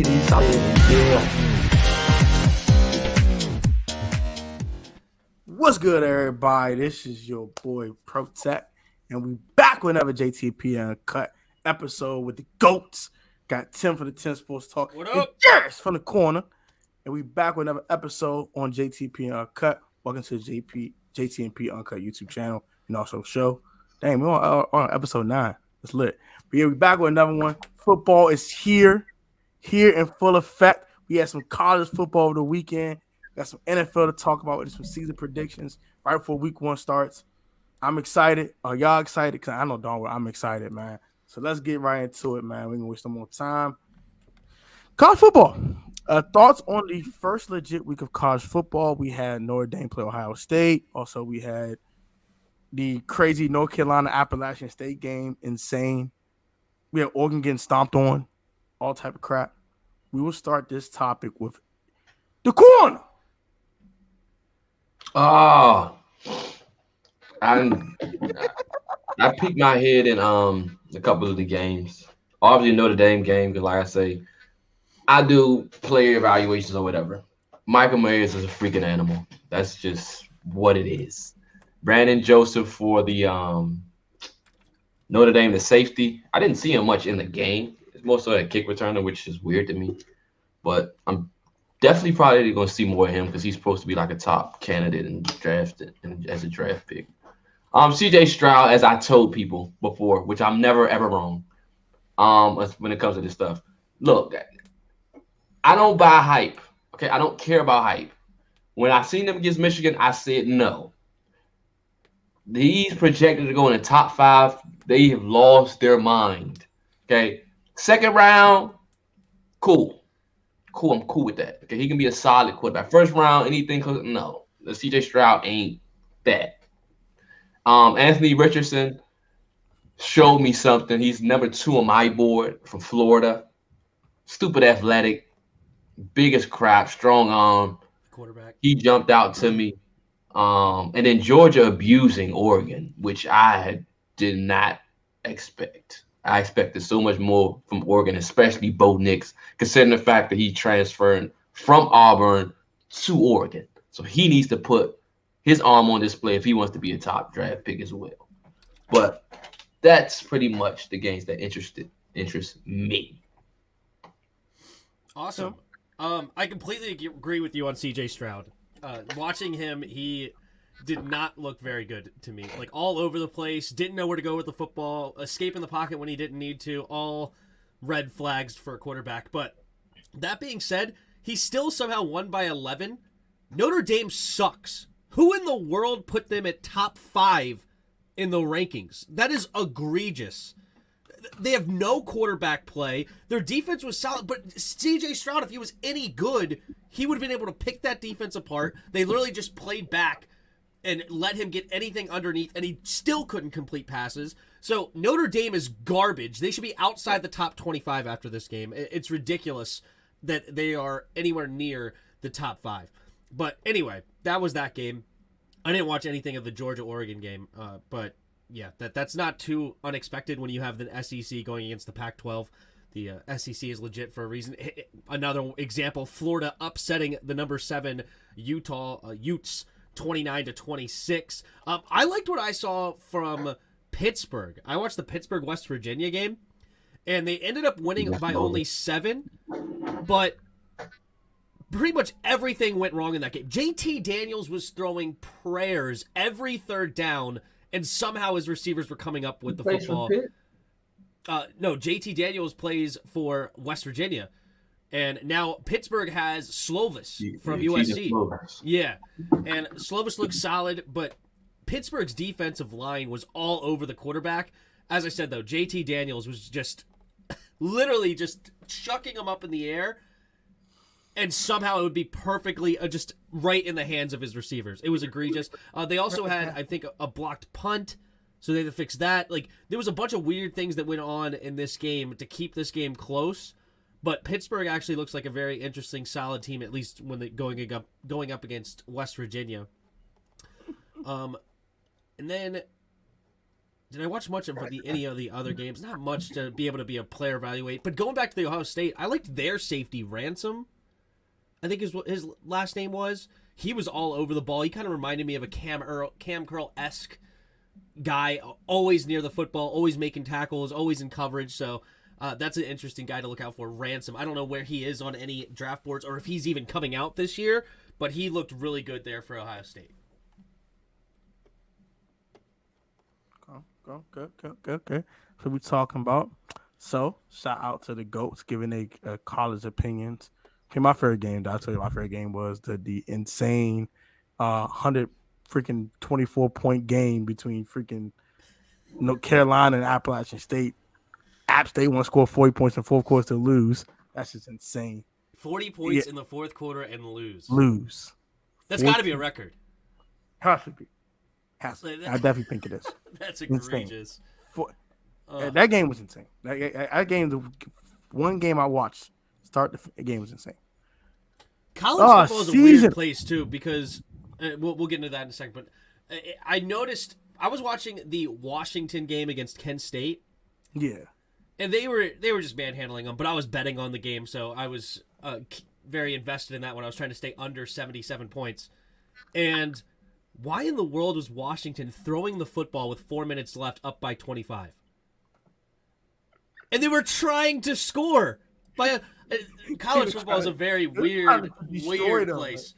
series. What's good, everybody? This is your boy Protech, and we back with another JTP UnCut episode with the GOATs. Got Tim from the Tim Sports Talk. What up? Jeris from the corner. And we back with another episode on JTP UnCut. Welcome to the JT&P UnCut YouTube channel and also show. Dang, we're on episode 9. It's lit. But yeah, we back with another one. Football is here in full effect. We had some college football over the weekend. Got some NFL to talk about with some season predictions right before week 1 starts. I'm excited. Are y'all excited? Because I know darn well I'm excited, man. So let's get right into it, man. We can waste no more time. College football. Thoughts on the first legit week of college football. We had Notre Dame play Ohio State. Also, we had the crazy North Carolina Appalachian State game. Insane. We had Oregon getting stomped on. All type of crap. We will start this topic with the corner. Oh, I peeked my head in a couple of the games. Obviously, Notre Dame game, because like I say, I do player evaluations or whatever. Michael Myers is a freaking animal. That's just what it is. Brandon Joseph for the Notre Dame, the safety. I didn't see him much in the game. It's mostly a kick returner, which is weird to me. But I'm definitely probably going to see more of him because he's supposed to be like a top candidate and drafted and as a draft pick. CJ Stroud, as I told people before, which I'm never ever wrong. When it comes to this stuff, look, I don't buy hype. Okay, I don't care about hype. When I seen them against Michigan, I said no. These projected to go in the top 5. They have lost their mind. Okay, second round, cool. I'm cool with that. Okay, he can be a solid quarterback. First round, anything close? No, the CJ Stroud ain't that. Anthony Richardson showed me something. He's number 2 on my board from Florida. Stupid athletic, biggest crap, strong arm. Quarterback. He jumped out to me. And then Georgia abusing Oregon, which I did not expect. I expected so much more from Oregon, especially Bo Nix, considering the fact that he transferred from Auburn to Oregon. So he needs to put his arm on display if he wants to be a top draft pick as well. But that's pretty much the games that interest me. Awesome. I completely agree with you on CJ Stroud. Watching him, he did not look very good to me. Like all over the place, didn't know where to go with the football, escaping the pocket when he didn't need to, all red flags for a quarterback. But that being said, he still somehow won by 11. Notre Dame sucks. Who in the world put them at top 5 in the rankings? That is egregious. They have no quarterback play. Their defense was solid, but CJ Stroud, if he was any good, he would have been able to pick that defense apart. They literally just played back and let him get anything underneath, and he still couldn't complete passes. So Notre Dame is garbage. They should be outside the top 25 after this game. It's ridiculous that they are anywhere near the top 5. But anyway, that was that game. I didn't watch anything of the Georgia-Oregon game, but yeah, that's not too unexpected when you have the SEC going against the Pac-12. The SEC is legit for a reason. Another example, Florida upsetting the number 7 Utah Utes 29-26. I liked what I saw from Pittsburgh. I watched the Pittsburgh-West Virginia game, and they ended up winning by only 7, but pretty much everything went wrong in that game. JT Daniels was throwing prayers every third down, and somehow his receivers were coming up with the football. No, JT Daniels plays for West Virginia. And now Pittsburgh has Slovis from USC. Yeah, and Slovis looks solid, but Pittsburgh's defensive line was all over the quarterback. As I said, though, JT Daniels was just literally just chucking him up in the air, and somehow it would be perfectly just right in the hands of his receivers. It was egregious. They also had, I think, a blocked punt, so they had to fix that. Like, there was a bunch of weird things that went on in this game to keep this game close. But Pittsburgh actually looks like a very interesting, solid team, at least when they're going up against West Virginia. And then did I watch much of any of the other games? Not much to be able to be a player evaluate. But going back to the Ohio State, I liked their safety, Ransom. I think is what his last name was. He was all over the ball. He kind of reminded me of a Cam Curl-esque guy, always near the football, always making tackles, always in coverage. So that's an interesting guy to look out for, Ransom. I don't know where he is on any draft boards or if he's even coming out this year, but he looked really good there for Ohio State. Good. So we're talking about. So shout out to the GOATs giving a college opinions. Okay, my favorite game. I'll tell you, my favorite game was the insane 24-point game between freaking Carolina and Appalachian State. App State want to score 40 points in fourth quarter to lose. That's just insane. 40 points in the fourth quarter and lose. That's 14. got to be a record. Has to be. I definitely think it is. That's egregious. That game was insane. That game, the one game I watched, the game was insane. College football is a weird place too because we'll get into that in a second. But I noticed I was watching the Washington game against Kent State. Yeah, and they were just manhandling them. But I was betting on the game, so I was very invested in that when I was trying to stay under 77 points. And why in the world was Washington throwing the football with 4 minutes left up by 25? And they were trying to score. College football is a very weird place.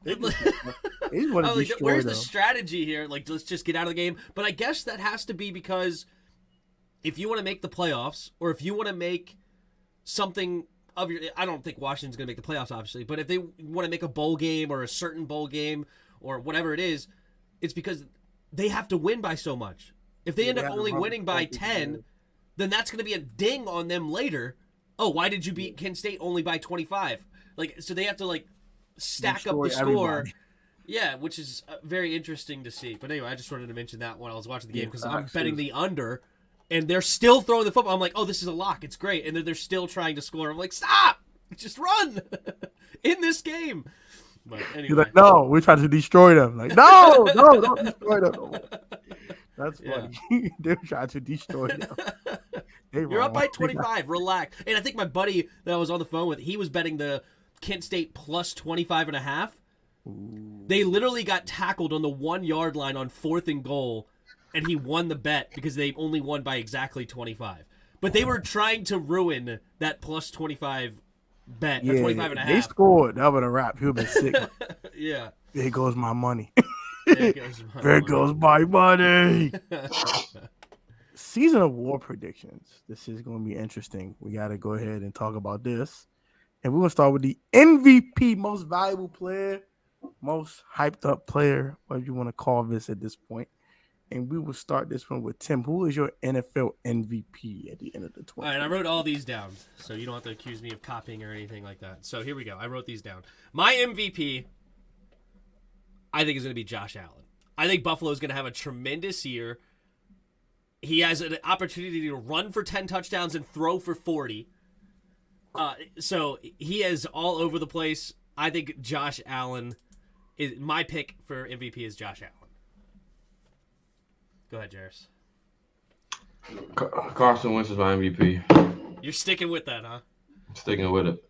Where's the strategy here? Like, let's just get out of the game. But I guess that has to be because if you want to make the playoffs or if you want to make something of your... I don't think Washington's going to make the playoffs, obviously. But if they want to make a bowl game or a certain bowl game or whatever it is, it's because they have to win by so much. If they end up only winning by 10, then that's going to be a ding on them later. Oh, why did you beat Kent State only by 25? So they have to stack up the score. Everybody. Yeah, which is very interesting to see. But anyway, I just wanted to mention that when I was watching the game because I'm betting the under, and they're still throwing the football. I'm like, oh, this is a lock. It's great. And then they're still trying to score. I'm like, stop! Just run in this game. But anyway. You're like, no, we're trying to destroy them. Like, no, don't destroy them. That's funny. Yeah. They're trying to destroy them. You're up by 25. Relax. And I think my buddy that I was on the phone with, he was betting the Kent State plus 25.5. They literally got tackled on the 1 yard line on 4th and goal, and he won the bet because they only won by exactly 25. But they were trying to ruin that plus 25 bet, or 25.5. They scored. That would have wrapped. He would have been sick. Yeah. There goes my money. There goes my money. Season of War predictions. This is going to be interesting. We got to go ahead and talk about this. And we're going to start with the MVP, most valuable player, most hyped up player, whatever you want to call this at this point. And we will start this one with Tim. Who is your NFL MVP at the end of the 20? All right, I wrote all these down, so you don't have to accuse me of copying or anything like that. So here we go. I wrote these down. My MVP, I think, is going to be Josh Allen. I think Buffalo is going to have a tremendous year. He has an opportunity to run for 10 touchdowns and throw for 40. So he is all over the place. I think Josh Allen is my pick for MVP is Josh Allen. Go ahead, Jeris. Carson Wentz is my MVP. You're sticking with that, huh? I'm sticking with it.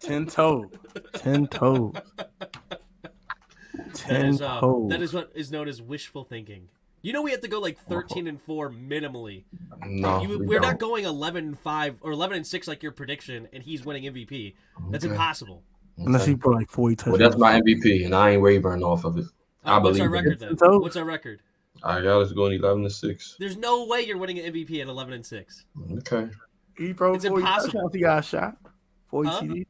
10 toes. 10 toes. 10 toes. That is what is known as wishful thinking. You know we have to go 13-4 minimally. No, we're not going 11-5 or 11-6 like your prediction, and he's winning MVP. That's impossible. Unless he put 40 touchdowns. Well, that's my MVP, and I ain't wavering off of it. What's our record then? What's our record? I got us going 11-6. There's no way you're winning an MVP at 11-6. Okay. It's impossible. He got a shot. 40 TDs.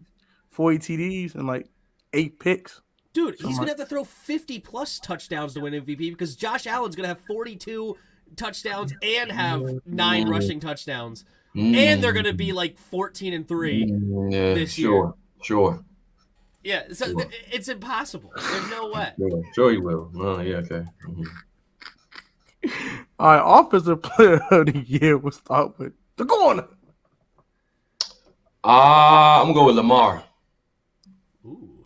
40 TDs and 8 picks. Dude, he's going to have to throw 50-plus touchdowns to win MVP because Josh Allen's going to have 42 touchdowns and have 9 rushing touchdowns. And they're going to be 14-3 this year. Sure. Yeah, so it's impossible. There's no way. Sure you will. Oh, yeah, okay. Mm-hmm. All right, offensive player of the year. We'll start with the corner. I'm going to go with Lamar. Ooh.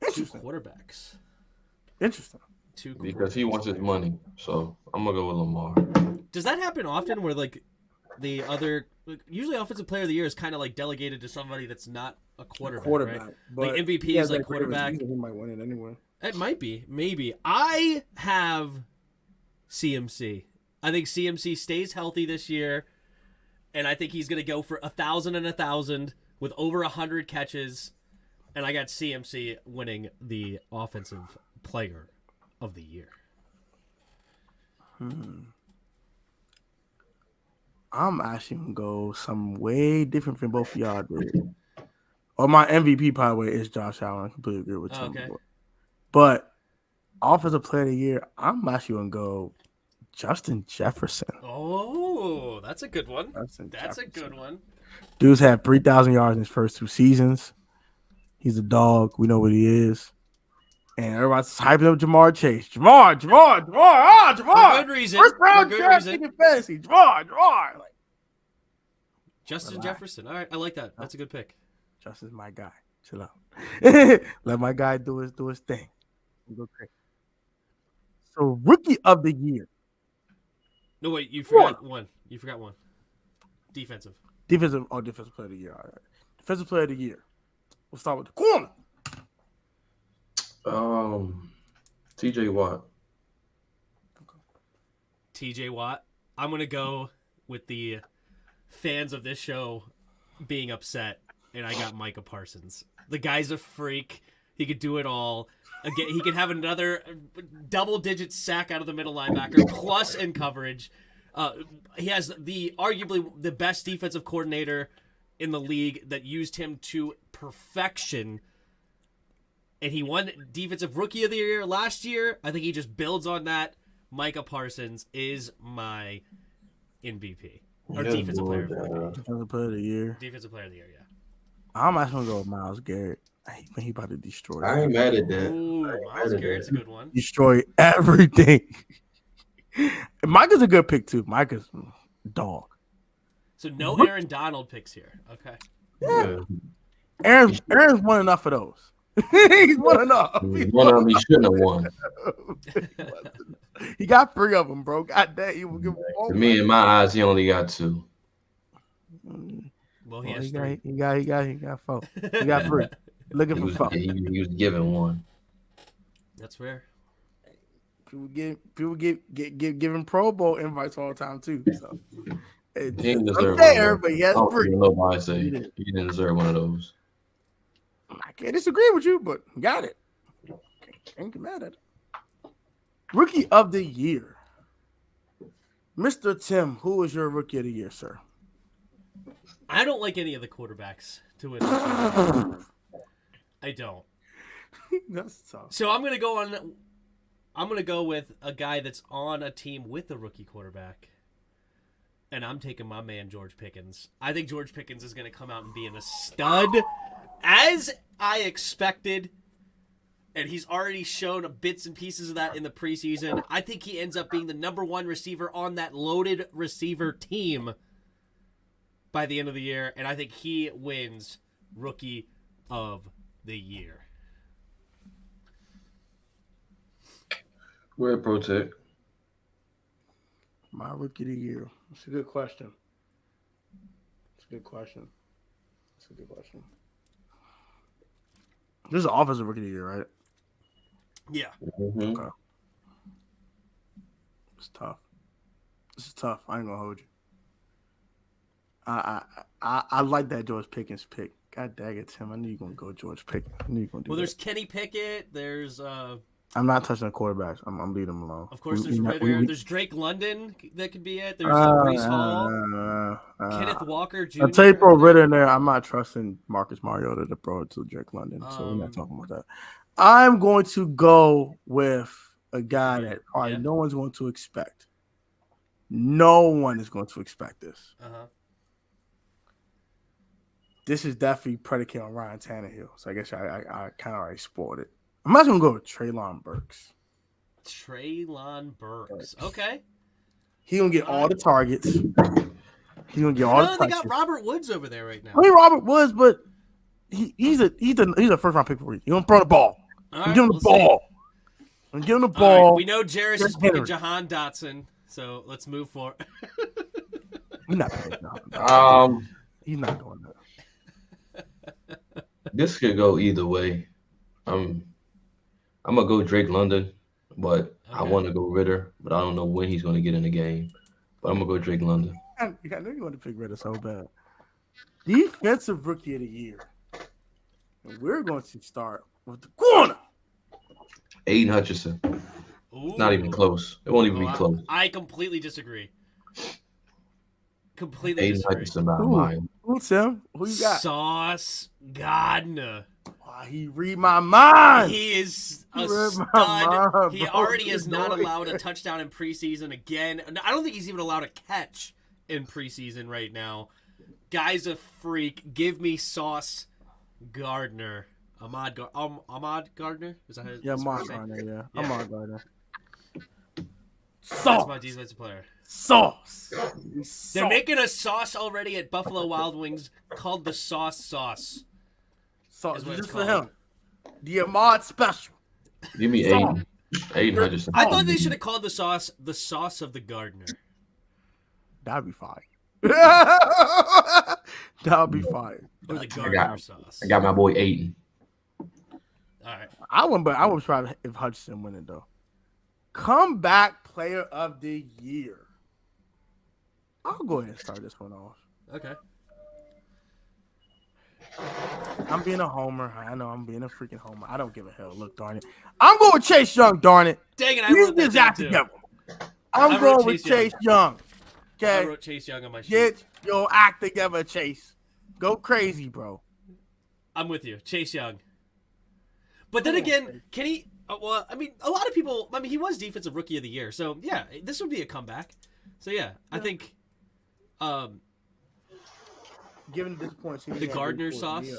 Interesting. Quarterbacks. Interesting. Two because he wants his money. So I'm gonna go with Lamar. Does that happen often where like the other usually offensive player of the year is kind of like delegated to somebody that's not a quarterback, right? Like MVP is like quarterback. He might win it anyway. It might be, maybe. I have CMC. I think CMC stays healthy this year, and I think he's going to go for 1,000 and 1,000 with over 100 catches, and I got CMC winning the offensive player of the year. I'm actually going to go some way different from both of y'all did. Or my MVP, by the way, is Josh Allen. I completely agree with Tim. Okay. But offensive player of the year, I'm actually going to go Justin Jefferson. Oh, that's a good one. That's a good one. Dude's had 3,000 yards in his first 2 seasons. He's a dog. We know what he is. And everybody's hyping up Jamar Chase. Jamar. For good reason. First round draft pick in fantasy. Jamar. Like, Justin Jefferson. All right, I like that. That's a good pick. Justin's my guy. Chill out. Let my guy do his thing. Go crazy. So rookie of the year. No, wait, you forgot one. Defensive player of the year. All right. Defensive player of the year. We'll start with the corner. TJ Watt. TJ Watt. I'm going to go with the fans of this show being upset, and I got Micah Parsons. The guy's a freak. He could do it all. Again, he could have another double-digit sack out of the middle linebacker, plus in coverage. He has arguably the best defensive coordinator in the league that used him to perfection. And he won Defensive Rookie of the Year last year. I think he just builds on that. Micah Parsons is my MVP. Or Defensive Player of the Year. Defensive Player of the Year. Defensive Player of the Year, yeah. I'm actually going to go with Myles Garrett. He about to destroy. I ain't mad at that. Ooh, Myles Garrett's a good one. Destroy everything. Micah's a good pick too. Micah's dog. So no Aaron Donald picks here. Okay. Yeah. Aaron's won enough of those. He's won enough. One of them he shouldn't have won. He got 3 of them, bro. God damn, he will give To me, in my eyes, he only got 2. Well, he has 3. He got 4. He got 3. Looking for 4. He was given 1. That's fair. People giving Pro Bowl invites all the time too. So he didn't deserve there, but he has 3. Nobody say he didn't deserve one of those. I can't disagree with you, but got it. Can't get mad at it. Rookie of the year, Mr. Tim. Who is your rookie of the year, sir? I don't like any of the quarterbacks to win. I don't. That's tough. So I'm gonna go with a guy that's on a team with a rookie quarterback, and I'm taking my man George Pickens. I think George Pickens is gonna come out and be a stud, as I expected, and he's already shown bits and pieces of that in the preseason. I think he ends up being the number 1 receiver on that loaded receiver team by the end of the year, and I think he wins Rookie of the Year. Where Protech? My rookie of the year. It's a good question. This is an offensive rookie of the year, right? Yeah. Mm-hmm. Okay. It's tough. This is tough. I ain't gonna hold you. I like that George Pickens pick. God dang it, Tim. I knew you were gonna go George Pickens. I knew you were gonna do there's Kenny Pickett. There's I'm not touching the quarterbacks. I'm leaving them alone. Of course, there's Ritter. There's Drake London that could be it. There's Breece Hall. Kenneth Walker Jr. I'll tell you, Pro Ritter in there. I'm not trusting Marcus Mariota to throw it to Drake London, so we're not talking about that. I'm going to go with a guy that probably no one's going to expect. No one is going to expect this. This is definitely predicated on Ryan Tannehill, so I guess I kind of already spoiled it. I'm not going to go with Treylon Burks. Okay. He's going to get all the targets. He's going to get all the touches. They got Robert Woods over there right now. I mean, Robert Woods, but he's a first-round pick for you. He's going to throw the ball. Give him the ball. And give him the All ball. right, we know Jeris is picking Henry. Jahan Dotson, so let's move forward. He's not picking Jahan. He's not doing that. This could go either way. I'm gonna go Drake London, but I Okay. want to go Ritter, but I don't know when he's gonna get in the game. But I'm gonna go Drake London. I know you want to pick Ritter so bad. Defensive Rookie of the Year. And we're going to start with the corner. Aiden Hutchinson. Ooh. Not even close. It won't even be Oh, close. I completely disagree. Completely Aiden disagree. Hutchinson by mine. Who's Tim? Who you got? Sauce Gardner. Oh, he read my mind. He is a He read stud. my mind, He bro. already is He's not doing allowed a it. touchdown in preseason again. I don't think he's even allowed a catch in preseason right now. Guy's a freak. Give me Sauce Gardner. Ahmad Gardner? Is that his Yeah, his Ahmad first name? Gardner. Yeah. Ahmad Gardner. That's Sauce. my defensive player. Sauce. They're making a sauce already at Buffalo Wild Wings called the Sauce Sauce. Sauce. is what Just it's for called. him. The Ahmad special. Give me Sauce. Aiden. Aiden Hutchinson. I thought they should have called the sauce of the gardener. That'd be fine. That'd be fine. Or the I gardener got, sauce. I got my boy Aiden. All right. I would try if Hutchinson win it though. Comeback Player of the Year. I'll go ahead and start this one off. Okay. I'm being a homer. I know I'm being a freaking homer. I don't give a hell. Look, darn it. I'm going with Chase Young, darn it. Dang it, I He's wrote that his down act too. together. I I'm wrote going with Chase Chase Young. I Okay. wrote Chase Young on my sheet. Get your act together, Chase. Go crazy, bro. I'm with you. Chase Young. But then again, can he... well, I mean, a lot of people... I mean, he was Defensive Rookie of the Year. So, yeah, this would be a comeback. So, yeah, I think... Given this point, The Gardner sauce?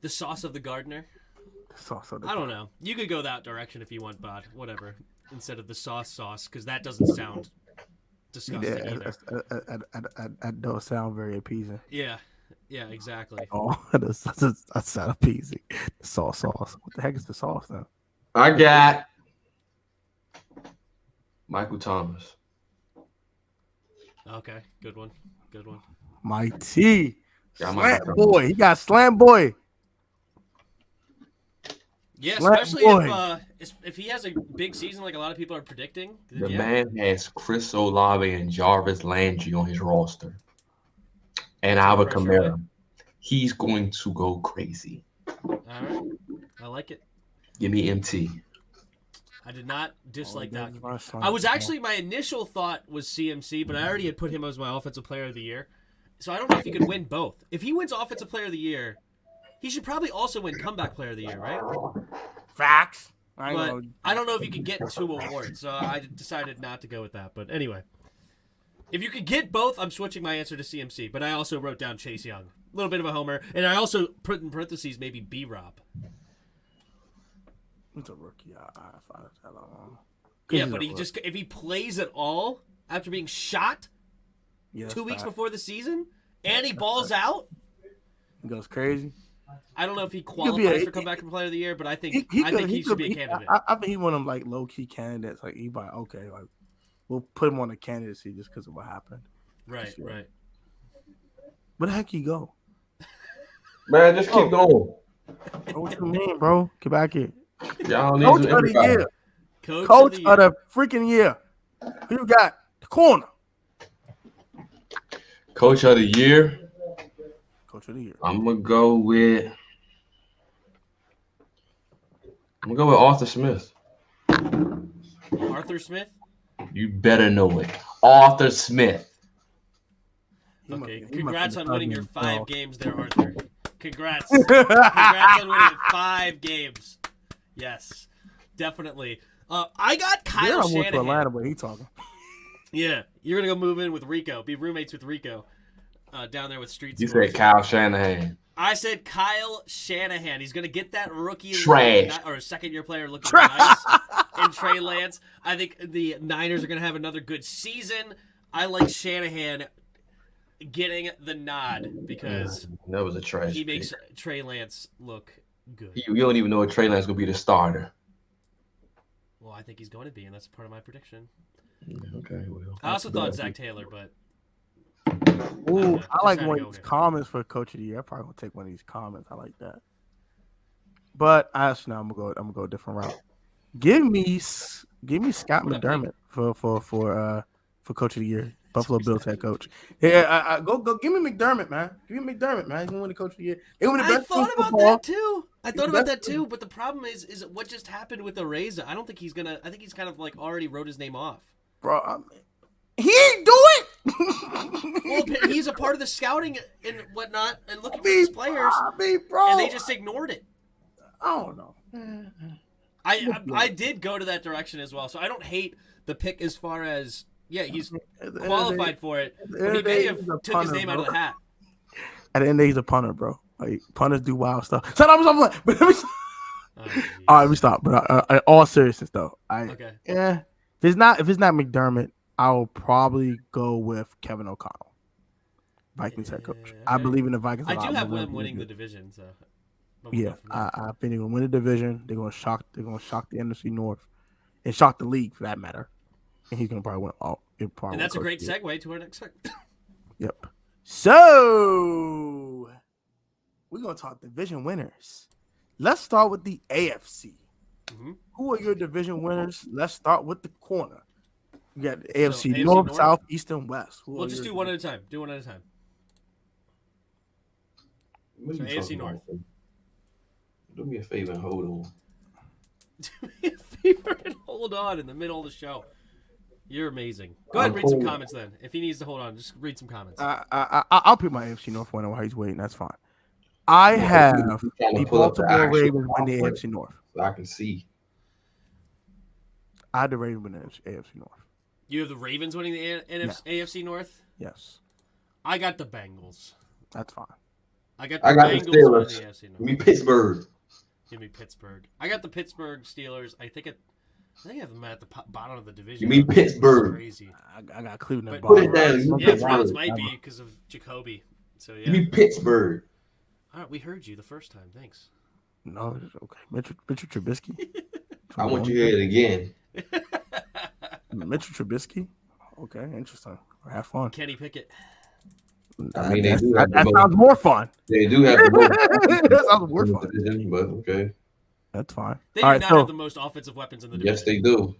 The sauce of the gardener? I don't know. You could go that direction if you want, Bod. Whatever. Instead of the sauce, because that doesn't sound disgusting either. That don't sound very appeasing. Yeah, exactly. Oh, that's not appeasing. The sauce. What the heck is the sauce then? I got Michael Thomas. Okay, good one. My T. Got my Slant boy. He got slant boy. Yeah, Slant especially boy. if he has a big season like a lot of people are predicting. The Yeah. man has Chris Olave and Jarvis Landry on his roster. And Alvin pressure, Kamara. He's going to go crazy. All right, I like it. Give me MT. I did not dislike that. I I was actually, my initial thought was CMC, but I already had put him as my Offensive Player of the Year. So I don't know if he could win both. If he wins Offensive Player of the Year, he should probably also win Comeback Player of the Year, right? Facts. But I don't know if you could get 2 awards, so I decided not to go with that. But anyway, if you could get both, I'm switching my answer to CMC. But I also wrote down Chase Young. A little bit of a homer. And I also put in parentheses maybe B-Rob. It's a rookie. I find it that long. Yeah, but if he plays at all after being shot Yeah, 2 weeks fact. before the season and he balls out, He goes crazy. I don't know if he be qualifies for Comeback Player of the Year, but I think he should be a candidate. I think he's one of them like low key candidates. Like he like okay, like we'll put him on the candidacy just because of what happened. Right. Where the heck he go? Man, just keep going. What you mean, bro? Get back here. Y'all need Coach some of the everybody. year. Coach Of the freaking year. Who you got? The corner. Coach of the year. Coach of the year. I'm gonna go with Arthur Smith. Arthur Smith? You better know it. Arthur Smith. Okay, He congrats must on be winning your thugging 5 games there, Arthur. Congrats. Congrats on winning 5 games. Yes, definitely. I got Kyle Yeah, I went to Shanahan. Atlanta, but he talking. Yeah, you're going to go move in with Rico, be roommates with Rico down there with Street You Sports. said Kyle Shanahan. I said Kyle Shanahan. He's going to get that rookie Trash. or second-year player looking nice in Trey Lance. I think the Niners are going to have another good season. I like Shanahan getting the nod because That was a trash. he makes Trey Lance look good. You don't even know if Trey Lance gonna be the starter. Well, I think he's going to be, and that's part of my prediction. Okay, well. I also thought Zach Taylor, but Ooh, Just I like had to one go of these here. comments for Coach of the Year. I'm probably gonna take one of these comments. I like that. But actually, no, I'm gonna go a different route. Give me Scott What up, McDermott for Coach of the Year, Buffalo Bills head coach. Yeah, go give me McDermott, man. Give me McDermott, man. He's gonna win the Coach of the Year. They win the I best thought team about football. that too. I thought He's about best that too. But the problem is what just happened with Areza. I don't think he's gonna. I think he's kind of like already wrote his name off. Bro, he ain't do it. Well, he's a part of the scouting and whatnot, and looking for these players, bro, and they just ignored it. I don't know. I did go to that direction as well, so I don't hate the pick as far as he's qualified for it, but he may have took his name out of the hat. At the end of the day, he's a punter, bro. Like punters do wild stuff. So I'm like, but let me stop. Oh, All right, let me stop. But all seriousness though, okay. If it's not McDermott, I'll probably go with Kevin O'Connell, Vikings head coach. Okay. I believe in the Vikings. I do have them winning the division, so yeah, I think they're gonna win the division. They're gonna shock the NFC North and shock the league for that matter. And he's gonna probably win all. And that's a great segue to our next segment. Yep. So we're gonna talk division winners. Let's start with the AFC. Mm-hmm. Who are your division winners? Let's start with the corner. You got the AFC, AFC North, North? South, East, and West. We'll just do one at a time. Do one at a time. What So are you AFC talking North. about? Do me a favor and hold on. Do me a favor and hold on in the middle of the show. You're amazing. Go ahead and read some comments then. If he needs to hold on, just read some comments. I'll pick my AFC North winner while he's waiting. That's fine. I have the Baltimore Ravens win the AFC North. So I can see. I had the Ravens win the AFC North. You have the Ravens winning the AFC North? Yes. I got the Bengals. That's fine. I got the Bengals winning Steelers. the AFC North. Give me Pittsburgh. Give me Pittsburgh. I got the Pittsburgh Steelers. I think I have them at the bottom of the division. Give me Pittsburgh. Crazy. I got Cleveland. But put it down. Yeah, Browns might be because of Jacoby. So yeah. Give me Pittsburgh. All right, we heard you the first time. Thanks. No, it's okay. Mitchell Trubisky. I want you to hear it again. Mitchell Trubisky. Okay, interesting. Have fun. Kenny Pickett. I mean, they do have that sounds more fun. They do have the most That sounds more fun. division, but okay. That's fine. They do not have the most offensive weapons in the division. Yes, they do.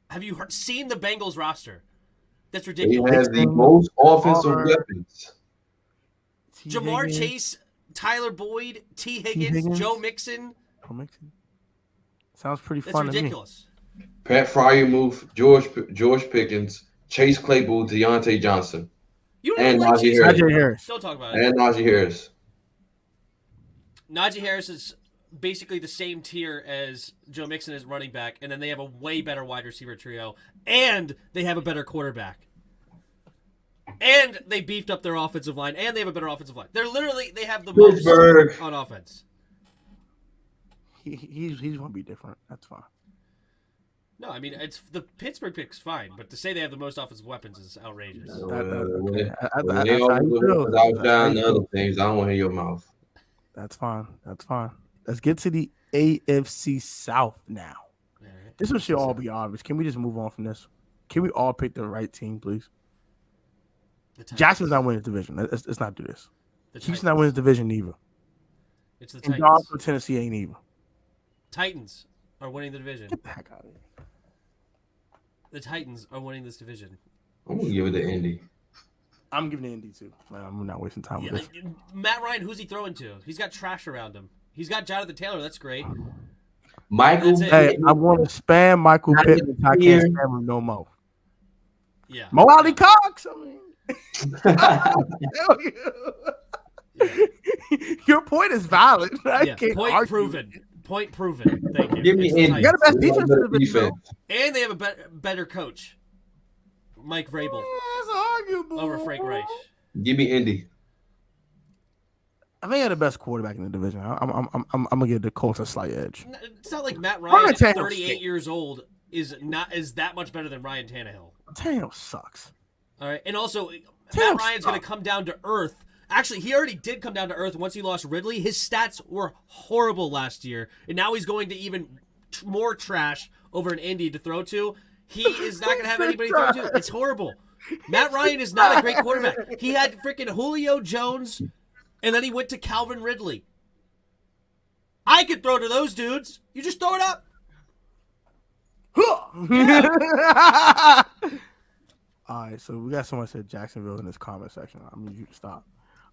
Have you seen the Bengals roster? That's They ridiculous. have the most offensive weapons. Jamar Chase, Tyler Boyd, T. Higgins, Joe Mixon. Sounds pretty That's fun ridiculous. To me. Pat Fryermuth, George Pickens, Chase Claypool, Deontay Johnson, You don't and even like Najee Chase Harris. Claypool. Harris. Don't talk about it. And Najee Harris. Najee Harris is basically the same tier as Joe Mixon as running back, and then they have a way better wide receiver trio, and they have a better quarterback. And they beefed up their offensive line, and they have a better offensive line. They have the most on offense. He's gonna be different. That's fine. No, I mean it's the Pittsburgh pick's fine, but to say they have the most offensive weapons is outrageous. Other things, I don't want to hear your mouth. That's fine. That's fine. Let's get to the AFC South now. Right. This one should all be obvious. Can we just move on from this? Can we all pick the right team, please? Jackson's not winning the division. Let's not do this. Houston's not winning the division either. It's the And Titans. from Tennessee ain't either. Titans are winning the division. Get the heck out of here. The Titans are winning this division. I'm gonna give it to Indy. I'm giving it Indy too. I'm not wasting time with this. Matt Ryan, who's he throwing to? He's got trash around him. He's got Jonathan Taylor. That's great. Michael. Hey, I want to spam Michael Pittman. I can't spam him no more. Yeah. Mo Alley Cox. I mean, your point is valid. I can't point argue. proven. Point proven. Thank you. Give me Indy. You got the best defense in the division. And they have a better coach, Mike Vrabel, That's arguable. over Frank Reich. Give me Indy. I think they had the best quarterback in the division. I'm gonna give the Colts a slight edge. It's not like Matt Ryan, Tannehill 38 years old, is that much better than Ryan Tannehill. Tannehill sucks. All right, and also Tannehill Matt Ryan's going to come down to earth Actually, he already did come down to earth once he lost Ridley. His stats were horrible last year, and now he's going to even more trash over an Indy to throw to. He is not going to have anybody to throw to. It's horrible. Matt Ryan is not a great quarterback. He had freaking Julio Jones, and then he went to Calvin Ridley. I could throw to those dudes. You just throw it up. Yeah. All right, so we got someone said Jacksonville in this comment section. I'm gonna need you to stop.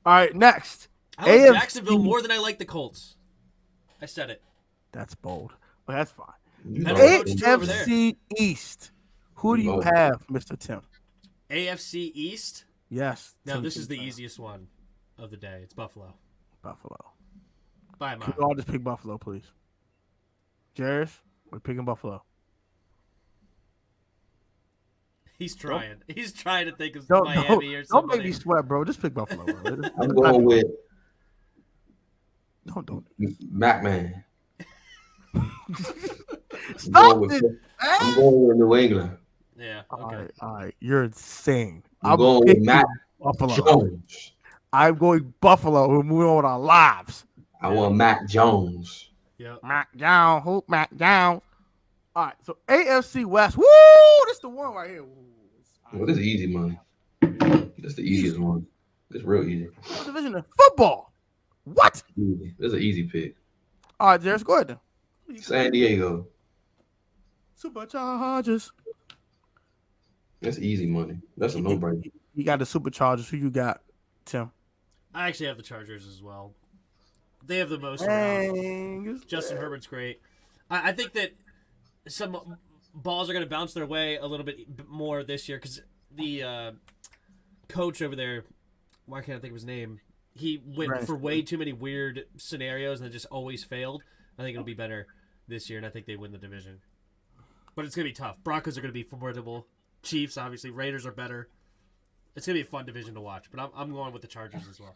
All right, next. I like Jacksonville more than I like the Colts. I said it. That's bold, but that's fine. AFC East. Who do you have, Mr. Tim? AFC East? Yes. No, this is the easiest one of the day. It's Buffalo. Buffalo. By a mile. Can we all just pick Buffalo, please? Jeris, we're picking Buffalo. He's trying. He's trying to think of Don't Miami or make somebody. me sweat, bro. Just pick Buffalo, bro. I'm going with Don't. Mac Man. Stop it. I'm going with New England. Yeah. Okay. All right. You're insane. I'm going with Mac Buffalo. Jones. I'm going Buffalo. We're moving on with our lives. I want Mac Jones. Yeah. Mac Jones. Who? Mac Jones. All right. So AFC West. Woo! This the one right here. Well, this is easy money. This is the easiest one. It's real easy. Division of football. What? Easy. This is an easy pick. All right, Jeris, go ahead then. San Diego. Superchargers. That's easy money. That's a no-brainer. You got the Superchargers. Who you got, Tim? I actually have the Chargers as well. They have the most around. Dang. Justin Herbert's great. I think that some balls are going to bounce their way a little bit more this year because the coach over there, why can't I think of his name? He went for way too many weird scenarios and just always failed. I think it'll be better this year, and I think they win the division. But it's going to be tough. Broncos are going to be formidable. Chiefs, obviously. Raiders are better. It's going to be a fun division to watch, but I'm going with the Chargers as well.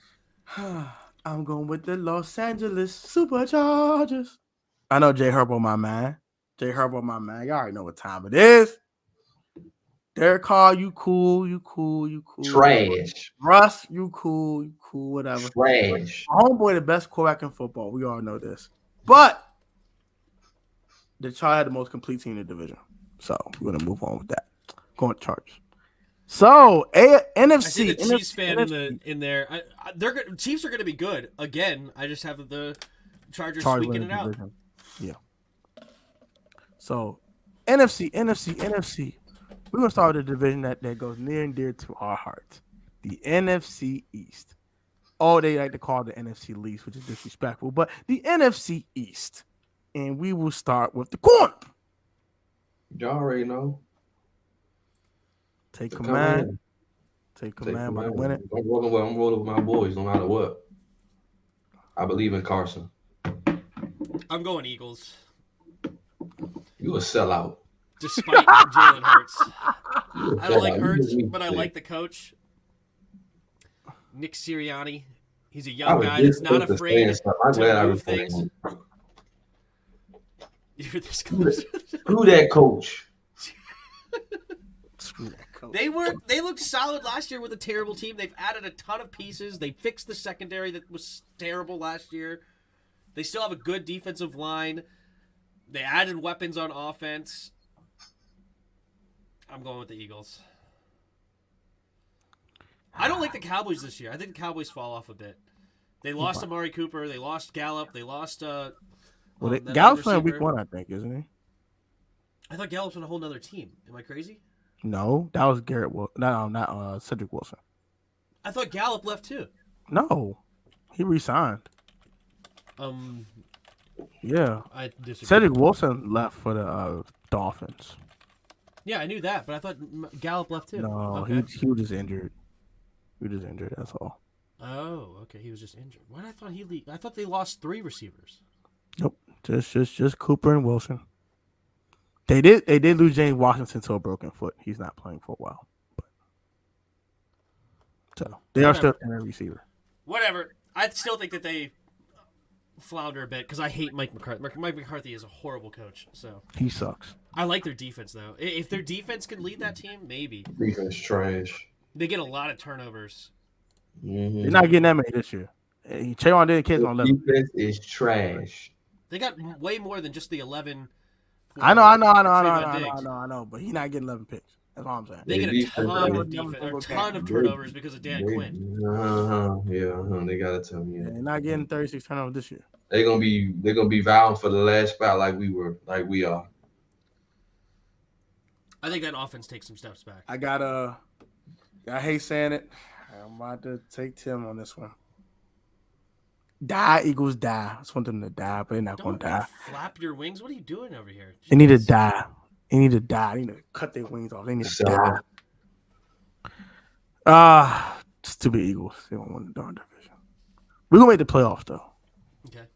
I'm going with the Los Angeles Superchargers. I know Jay Herbo, my man. Y'all already know what time it is. Derek Carr, you cool. Trash. Russ, you cool, whatever. Trash. Homeboy, the best quarterback in football. We all know this. But the Chargers had the most complete team in the division. So we're gonna move on with that. Going Chargers. So NFC. I see the Chiefs fan in there. Chiefs are going to be good again. I just have the Chargers squeaking it out. Yeah. So NFC. We're gonna start with a division that goes near and dear to our hearts. The NFC East. Oh, they like to call it the NFC least, which is disrespectful, but the NFC East. And we will start with the corner. Y'all already know. Take command by winning. I'm rolling with my boys no matter what. I believe in Carson. I'm going Eagles. You a sellout. Despite Jalen Hurts. I don't like Hurts, but I like the coach. Nick Sirianni. He's a young guy that's not afraid to move things. You're this close. Screw that coach. They looked solid last year with a terrible team. They've added a ton of pieces. They fixed the secondary that was terrible last year. They still have a good defensive line. They added weapons on offense. I'm going with the Eagles. I don't like the Cowboys this year. I think the Cowboys fall off a bit. They lost Amari Cooper. They lost Gallup. They lost. Gallup's on week 1, I think, isn't he? I thought Gallup's on a whole nother team. Am I crazy? No, that was Garrett. No, not Cedric Wilson. I thought Gallup left too. No, he resigned. Yeah. I disagree. Cedric Wilson left for the Dolphins. Yeah, I knew that, but I thought Gallup left too. No, okay. he was just injured. That's all. Oh, okay. He was just injured. Why did I thought I thought they lost 3 receivers. Nope. Just Cooper and Wilson. They did lose James Washington to a broken foot. He's not playing for a while. So they are still a receiver. Whatever. I still think that they flounder a bit because I hate Mike McCarthy. Mike McCarthy is a horrible coach. So he sucks. I like their defense though. If their defense can lead that team, maybe. Defense trash. They get a lot of turnovers. They're not getting that many this year. Trayvon did kids on 11. Defense is trash. They got way more than just the 11. I know. Trayvon Diggs. But he's not getting 11 picks. That's all I'm saying. They get a defense, ton yeah. of defense, or a ton of turnovers because of Dan Quinn. They got a ton. Yeah, They're not getting 36 turnovers this year. they're gonna be vying for the last spot like we are. I think that offense takes some steps back. I hate saying it. I'm about to take Tim on this one. Die, Eagles die. I just want them to die, but they're not going to die. Flap your wings. What are you doing over here? They need to die. They need to die. They need to cut their wings off. They need to die. Stupid Eagles. They don't win the darn division. We're going to make the playoffs, though. Okay.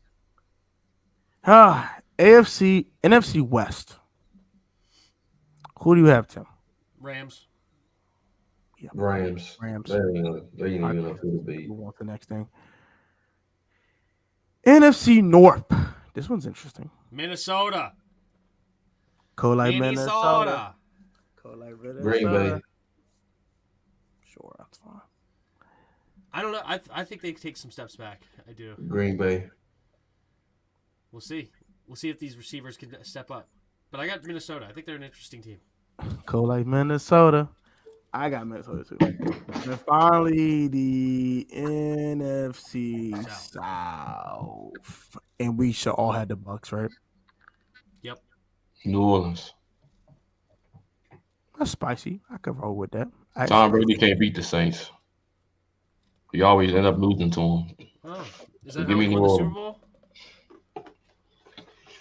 AFC, NFC West. Who do you have, Tim? Rams. Yeah. Rams. Rams. They ain't even know who to beat. Move on to the next thing. NFC North. This one's interesting. Minnesota. Minnesota. Green Bay. Sure, that's fine. I don't know. I think they take some steps back. I do. Green Bay. We'll see. We'll see if these receivers can step up. But I got Minnesota. I think they're an interesting team. Minnesota. I got Minnesota too. And finally, the NFC South. And we should all have the Bucks, right? Yep. New Orleans. That's spicy. I could roll with that. Tom Brady can't beat the Saints. We always end up losing to them. Oh, is that Give how me he New won the Orleans. Super Bowl?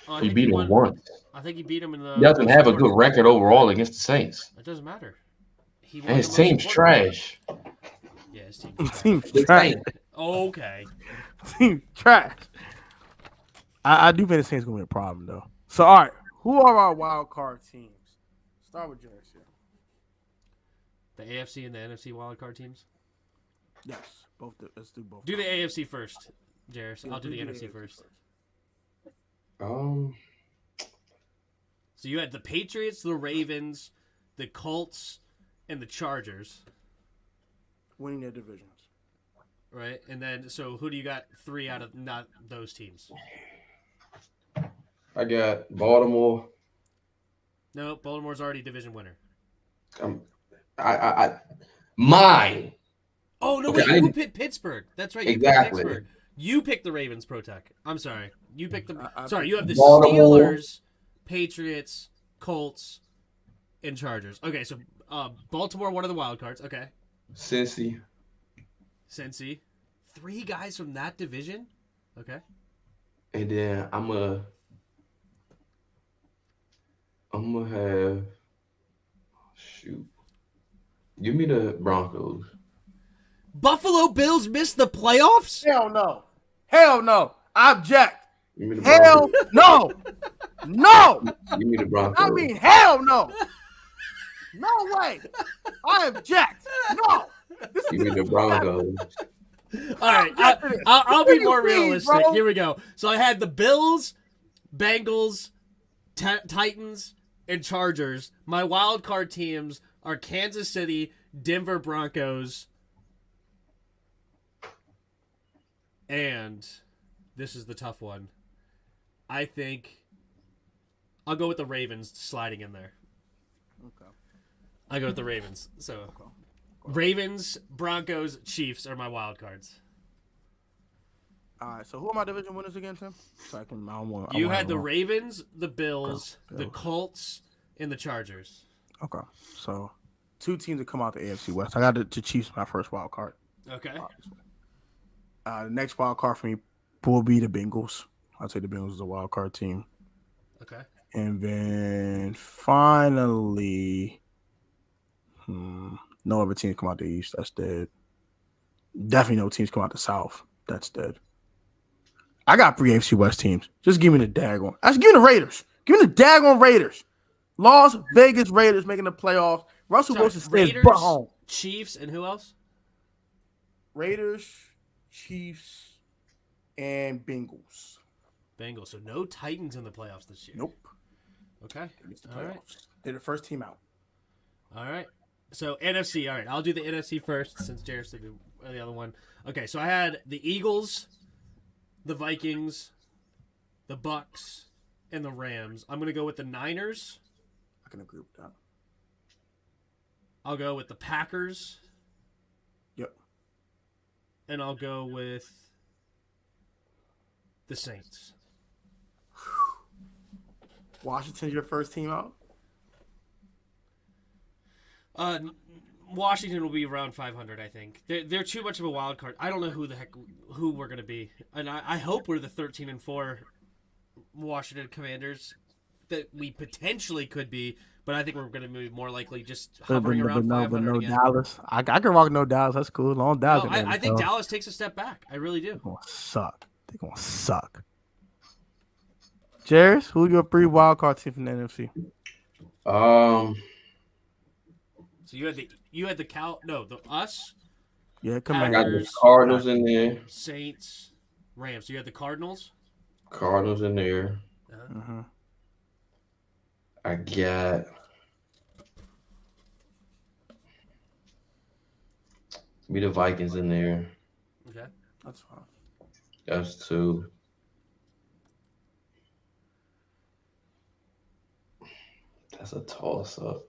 Oh, He beat him once. I think he beat him in the. He doesn't have a good record overall against the Saints. It doesn't matter. He won And his the most team's important trash. one. Yeah, his team's trash. Team's trash. Okay. Team's trash. I do think the Saints going to be a problem, though. So, all right. Who are our wild card teams? Start with Jeris here. The AFC and the NFC wildcard teams? Yes. Let's do both. Do the AFC first, Jeris. I'll do the NFC first. So you had the Patriots, the Ravens, the Colts, and the Chargers. Winning their divisions. Right? And then, so who do you got 3 out of not those teams? I got Baltimore. No, Baltimore's already division winner. Mine. Oh, no, Okay, wait, you picked Pittsburgh. That's right, you Exactly. picked Pittsburgh. You picked the Ravens, Protech. I'm sorry. You picked the... Sorry, you have the Baltimore. Steelers, Patriots, Colts, and Chargers. Okay, so Baltimore, one of the wild cards. Okay. Cincy. 3 guys from that division? Okay. And then I'm gonna have give me the Broncos. Buffalo Bills missed the playoffs? Hell no. Hell no. I object. Give me the Hell Broncos. no. No. Give me the Broncos. I mean, hell no. No way. I object. No. Give me the Broncos. All right, I'll be more realistic. bro? Here we go. So I had the Bills, Bengals, Titans, and Chargers. My wild card teams are Kansas City, Denver Broncos, and this is the tough one. I think I'll go with the Ravens sliding in there. Okay. I go with the Ravens. So Ravens, Broncos, Chiefs are my wild cards. All right. So who are my division winners again, Tim? So You had the Ravens, the Bills, the Colts, and the Chargers. Okay. So 2 teams that come out the AFC West. I got the Chiefs my first wild card. Okay. The next wild card for me will be the Bengals. I'll take the Bengals as a wild card team. Okay. And then finally, no other teams come out the East. That's dead. Definitely no teams come out the South. That's dead. I got 3 AFC West teams. Just give me the daggone. Give me the Raiders. Give me the daggone Raiders. Las Vegas Raiders making the playoffs. Russell Wilson stays Raiders, butt home. Chiefs, and who else? Raiders, Chiefs, and Bengals. Bengals. So no Titans in the playoffs this year. Nope. Okay. They missed the All right. playoffs. They're the first team out. All right. So NFC. All right, I'll do the NFC first since Jeris did the other one. Okay, so I had the Eagles, the Vikings, the Bucks, and the Rams. I'm gonna go with the Niners. I can agree with that. I'll go with the Packers. Yep. And I'll go with the Saints. Washington's your first team out? Washington will be around 500, I think. They're too much of a wild card. I don't know who we're going to be. And I hope we're the 13-4 Washington Commanders that we potentially could be, but I think we're going to be more likely just hovering around 500 but no again. Dallas. I can rock no Dallas. That's cool. Long Dallas. No, I think Dallas takes a step back. I really do. They're going to suck. They're going to suck. Jeris, who's your three wild card team from the NFC? So you had the us. Yeah, I Commanders. got the Cardinals in there. Saints, Rams. So you had the Cardinals. Cardinals in there. Mm-hmm. I got me the Vikings in there. Okay. That's fine. That's two. That's a toss up.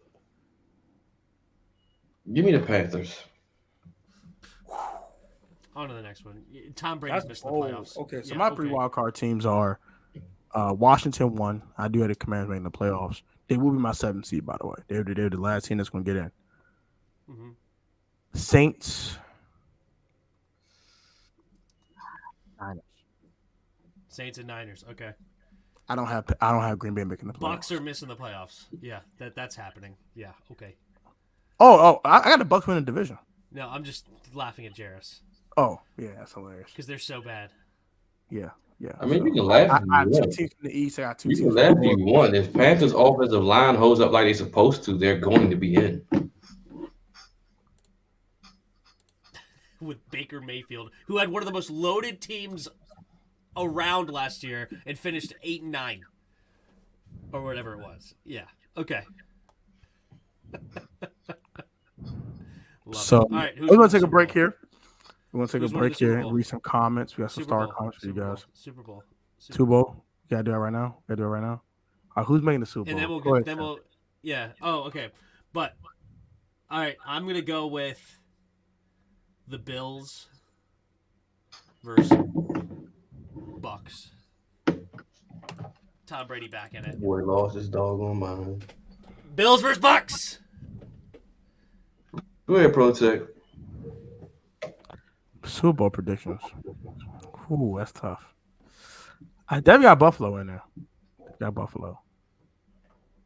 Give me the Panthers. On to the next one. Tom Brady's missing the playoffs. Okay, so Yeah, my three wild card teams are Washington 1. I do have the Commanders making the playoffs. They will be my 7th seed, by the way. They're the last team that's going to get in. Mm-hmm. Saints. Niners. Saints and Niners. Okay. I don't have Green Bay making the playoffs. Bucks are missing the playoffs. Yeah, that's happening. Yeah. Okay. I got the Bucks winning the division. No, I'm just laughing at Jeris Oh, yeah, that's hilarious. because they're so bad. Yeah. I mean, you can laugh I if have you two want. teams from the East. I got two You teams. can laugh if you want. If Panthers' offensive line holds up like they're supposed to, they're going to be in. With Baker Mayfield, who had one of the most loaded teams around last year and finished 8-9 or whatever it was. Yeah. Okay. So All right, we're gonna take a break here. We're gonna take Who's a winning break the Super here and Bowl? read some comments. We got some Super star Bowl. comments for you guys. Super Bowl. Super Bowl. You gotta do it right now. Gotta do it right now. All right, who's making the Super Bowl? And then Go ahead, Tim. yeah. Oh, okay. But all right, I'm gonna go with the Bills versus Bucks. Tom Brady back in it. Boy lost his doggone mind. Bills versus Bucks. Go ahead, Protech. Super Bowl predictions. Ooh, that's tough. I definitely got Buffalo in there. Got Buffalo.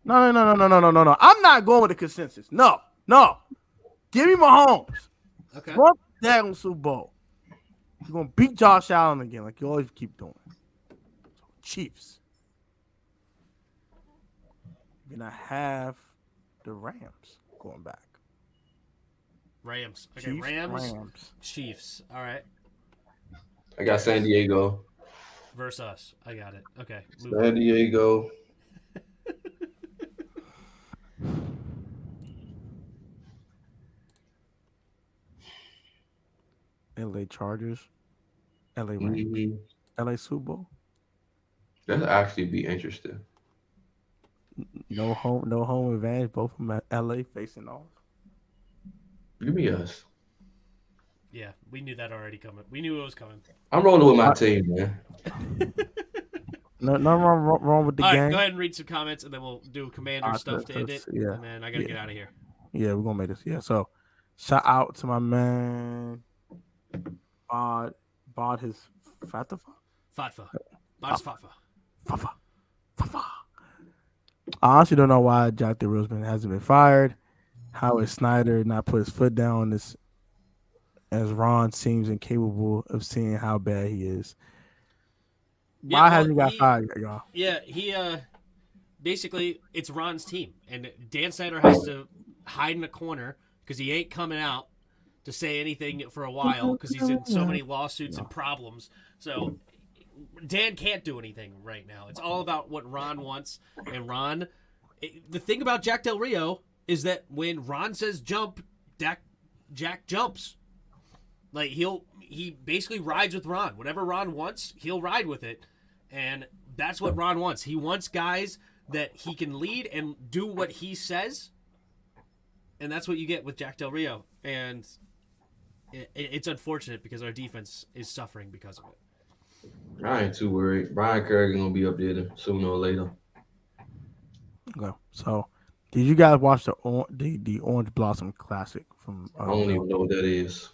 No. I'm not going with the consensus. No. Give me Mahomes. Okay. Fuck that on Super Bowl. You're gonna beat Josh Allen again, like you always keep doing. Chiefs. You're gonna have the Rams going back. Rams. Okay, Chiefs, Rams. Chiefs. All right. I got San Diego. Versus us. I got it. Okay. Move on. San Diego. LA Chargers. LA Rams. Mhm. LA Super Bowl. That'll actually be interesting. No home advantage. Both of them at LA facing off. Give me us. Yeah, we knew that already coming. We knew it was coming. I'm rolling with my team, man. No wrong with the All game. right, go ahead and read some comments, and then we'll do commander All right, stuff to end it. yeah. And then I gotta get out of here. Yeah, we're gonna make this. Yeah, so shout out to my man Bod his Fatafa. Fatfa. Boris Fatfa. Fafa. I honestly don't know why Jack the Roseman hasn't been fired. How is Snyder not put his foot down on this, as Ron seems incapable of seeing how bad he is. Yeah, Why well, hasn't he got fired yet, y'all? Yeah, he basically it's Ron's team, and Dan Snyder has to hide in a corner because he ain't coming out to say anything for a while because he's in so many lawsuits and problems. So Dan can't do anything right now. It's all about what Ron wants, and Ron. The thing about Jack Del Rio is that when Ron says jump, Jack jumps. Like he basically rides with Ron. Whatever Ron wants, he'll ride with it. And that's what Ron wants. He wants guys that he can lead and do what he says. And that's what you get with Jack Del Rio. And it's unfortunate because our defense is suffering because of it. I ain't too worried. Brian Kerrigan gonna be up there sooner or later. Okay, so did you guys watch the Orange Blossom Classic from? I don't even know what that is.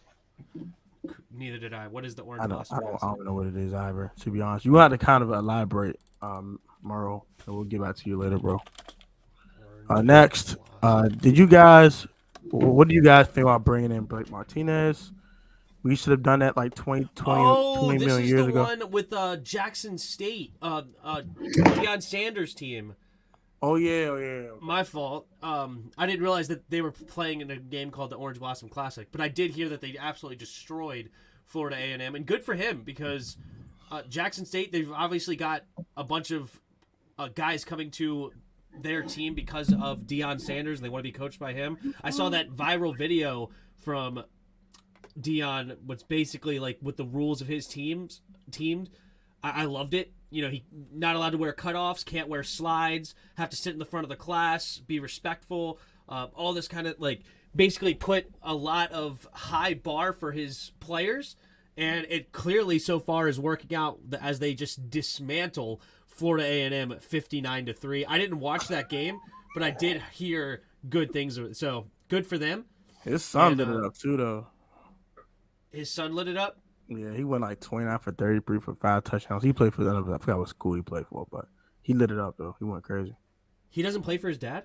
Neither did I. What is the Orange Blossom? I don't know what it is either. To be honest, you have to kind of elaborate, Merle. So we'll get back to you later, bro. Next, did you guys? What do you guys think about bringing in Blake Martinez? We should have done that like 20 million years ago. This is the one with Jackson State, Deion Sanders' team. Oh yeah. My fault. I didn't realize that they were playing in a game called the Orange Blossom Classic, but I did hear that they absolutely destroyed Florida A&M, and good for him because Jackson State, they've obviously got a bunch of guys coming to their team because of Deion Sanders, and they want to be coached by him. I saw that viral video from Deion, what's basically like with the rules of his teamed. I loved it. You know, he not allowed to wear cutoffs, can't wear slides, have to sit in the front of the class, be respectful, all this kind of like basically put a lot of high bar for his players, and it clearly so far is working out as they just dismantle Florida A&M 59-3. I didn't watch that game, but I did hear good things. So good for them. His son lit it up too, though. His son lit it up. Yeah, he went like 29 for 33 for 5 touchdowns. He played for I forgot what school he played for, but he lit it up though. He went crazy. He doesn't play for his dad?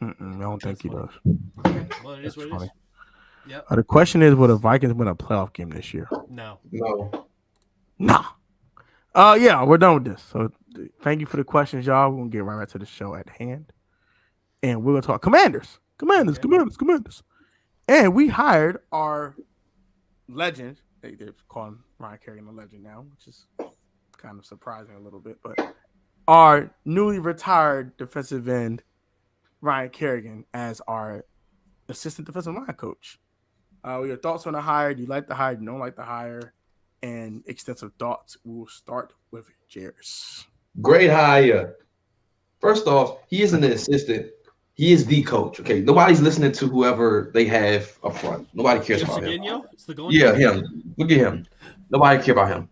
I don't think he does. Okay. Well, it is what it is. Yep. The question is, will the Vikings win a playoff game this year? No. Nah. Yeah, we're done with this. So thank you for the questions, y'all. We're gonna get right back to the show at hand, and we're gonna talk Commanders. And we hired our legend. They call him Ryan Kerrigan a legend now, which is kind of surprising a little bit. But our newly retired defensive end, Ryan Kerrigan, as our assistant defensive line coach. Your thoughts on the hire? Do you like the hire? Do you don't like the hire? And extensive thoughts. We will start with Jeris. Great hire. First off, he isn't an assistant. He is the coach. Okay, nobody's listening to whoever they have up front. Nobody cares about him. Yeah, him. Look at him. Nobody cares about him.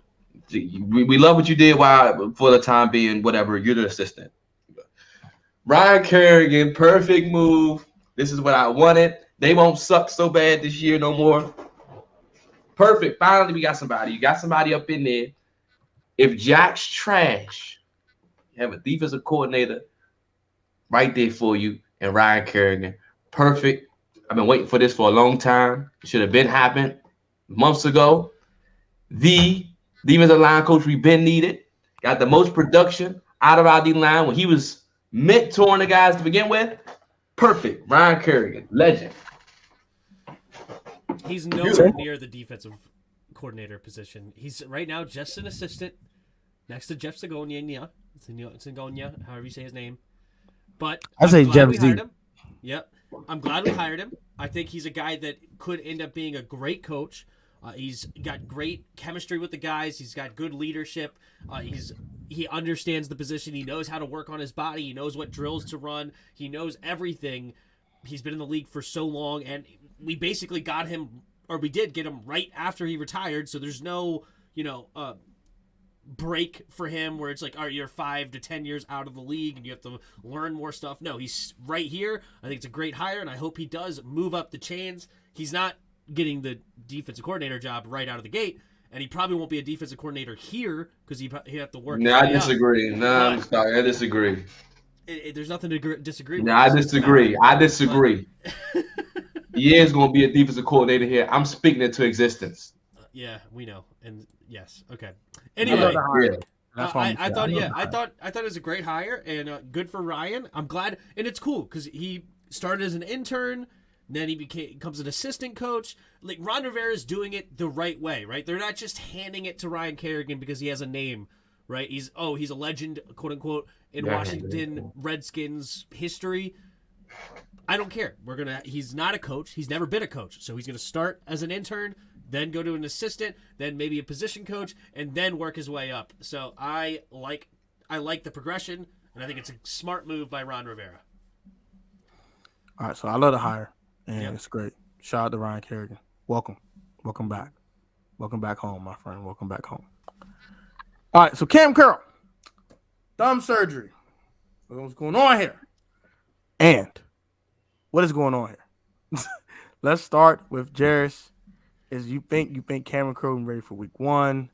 We love what you did. Why for the time being, whatever. You're the assistant. Ryan Kerrigan, perfect move. This is what I wanted. They won't suck so bad this year no more. Perfect. Finally, we got somebody. You got somebody up in there. If Jack's trash, you have a defensive coordinator right there for you. And Ryan Kerrigan, perfect. I've been waiting for this for a long time. It should have been happened months ago. The defensive line coach we've been needed. Got the most production out of our D line when he was mentoring the guys to begin with. Perfect. Ryan Kerrigan, legend. He's nowhere near the defensive coordinator position. He's right now just an assistant next to Jeff Segonia, however you say his name. But I say Jeff Z. Yep. I'm glad we hired him. I think he's a guy that could end up being a great coach. He's got great chemistry with the guys. He's got good leadership. He understands the position. He knows how to work on his body. He knows what drills to run. He knows everything. He's been in the league for so long, and we basically got him, or we did get him right after he retired. So there's no, break for him where it's like, all right, you're 5 to 10 years out of the league and you have to learn more stuff. No, he's right here. I think it's a great hire, and I hope he does move up the chains. He's not getting the defensive coordinator job right out of the gate, and he probably won't be a defensive coordinator here because he'd have to work. No, I disagree. No, I'm sorry. I disagree. There's nothing to disagree with. No, I disagree. He is going to be a defensive coordinator here. I'm speaking into existence. Yeah, we know. And yes, okay. Anyway, I thought it was a great hire and good for Ryan. I'm glad, and it's cool because he started as an intern, then he becomes an assistant coach. Like Ron Rivera is doing it the right way, right? They're not just handing it to Ryan Kerrigan because he has a name, right? He's a legend, quote unquote, in Washington Redskins history. I don't care. He's not a coach. He's never been a coach. So he's going to start as an intern, then go to an assistant, then maybe a position coach, and then work his way up. So I like the progression, and I think it's a smart move by Ron Rivera. All right, so I love the hire, and It's great. Shout out to Ryan Kerrigan. Welcome back. Welcome back home, my friend. Welcome back home. All right, so Cam Curl, thumb surgery. What's going on here? And what is going on here? Let's start with Jeris. You think Cameron Curl ready for week 1?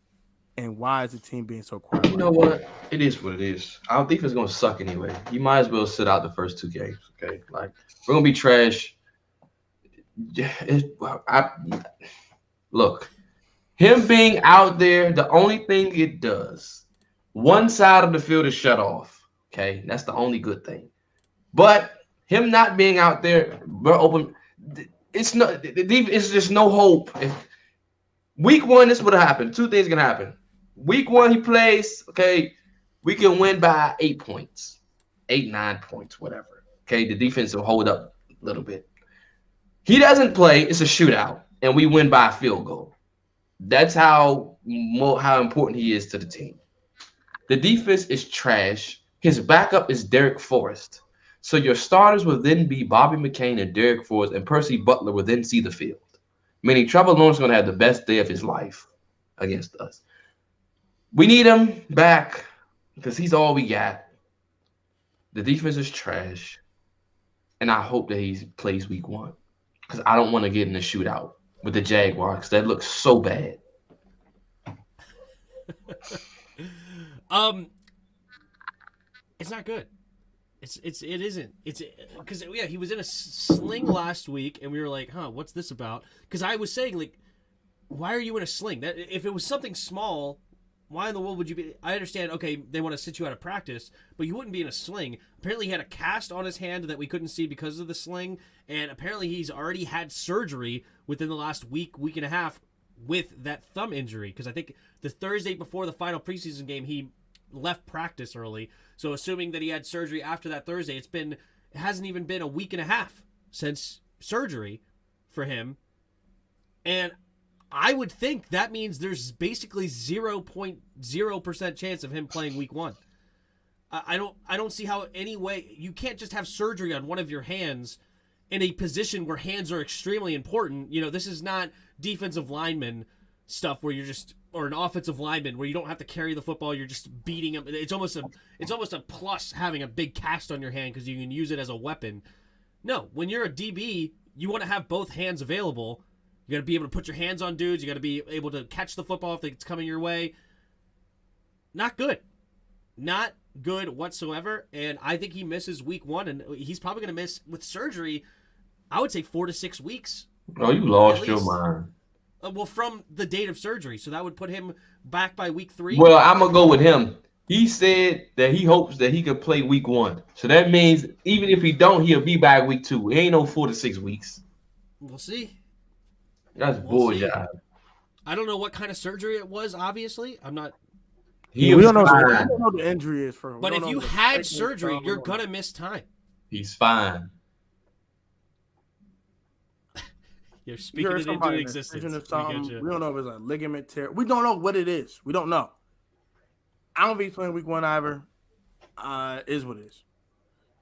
And why is the team being so quiet? You know what? It is what it is. Our defense is going to suck anyway. You might as well sit out the first 2 games, okay? Like, we're going to be trash. Look, him being out there, the only thing it does, one side of the field is shut off, okay? That's the only good thing. But him not being out there, we're open. It's just no hope. If week 1, this would have happened. 2 things can happen. Week 1, he plays, okay, we can win by 8 points, 8, 9 points, whatever. Okay, the defense will hold up a little bit. He doesn't play, it's a shootout, and we win by a field goal. That's how important he is to the team. The defense is trash. His backup is Derek Forrest. So your starters will then be Bobby McCain and Derek Forrest, and Percy Butler will then see the field. Meaning Trevor Lawrence is going to have the best day of his life against us. We need him back because he's all we got. The defense is trash. And I hope that he plays week 1 because I don't want to get in a shootout with the Jaguars. That looks so bad. It's not good. It isn't. It's because he was in a sling last week, and we were like, what's this about? Because I was saying, like, why are you in a sling? That if it was something small, why in the world would you be? I understand. Okay, they want to sit you out of practice, but you wouldn't be in a sling. Apparently, he had a cast on his hand that we couldn't see because of the sling, and apparently he's already had surgery within the last week and a half with that thumb injury. Because I think the Thursday before the final preseason game, he left practice early. So assuming that he had surgery after that Thursday, it hasn't even been a week and a half since surgery for him. And I would think that means there's basically 0.0% chance of him playing week 1. I don't see how any way you can't just have surgery on one of your hands in a position where hands are extremely important. You know, this is not defensive lineman stuff where you're just, or an offensive lineman where you don't have to carry the football, you're just beating him. It's almost a plus having a big cast on your hand because you can use it as a weapon. No, when you're a DB, you want to have both hands available. You got to be able to put your hands on dudes. You got to be able to catch the football if it's coming your way. Not good. Not good whatsoever. And I think he misses week 1, and he's probably going to miss with surgery, I would say 4 to 6 weeks. Oh, you lost your mind. Well, from the date of surgery. So that would put him back by week 3. Well, I'm going to go with him. He said that he hopes that he could play week 1. So that means even if he don't, he'll be back week 2. It ain't no 4 to 6 weeks. We'll see. That's bullshit. I don't know what kind of surgery it was, obviously. I'm not. We don't know what the injury is for him. But if you had surgery, you're going to miss time. He's fine. You're speaking it into existence. We don't know if it's a ligament tear. We don't know what it is. We don't know. I don't be playing week 1 either. Is what it is.